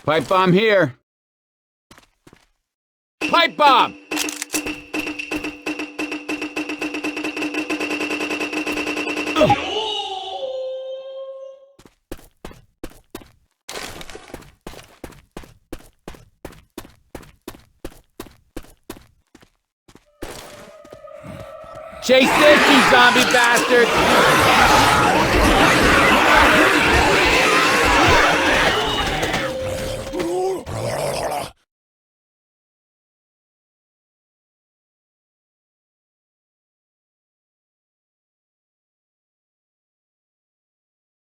Pipe bomb here. Pipe bomb! Chase this, you zombie bastard!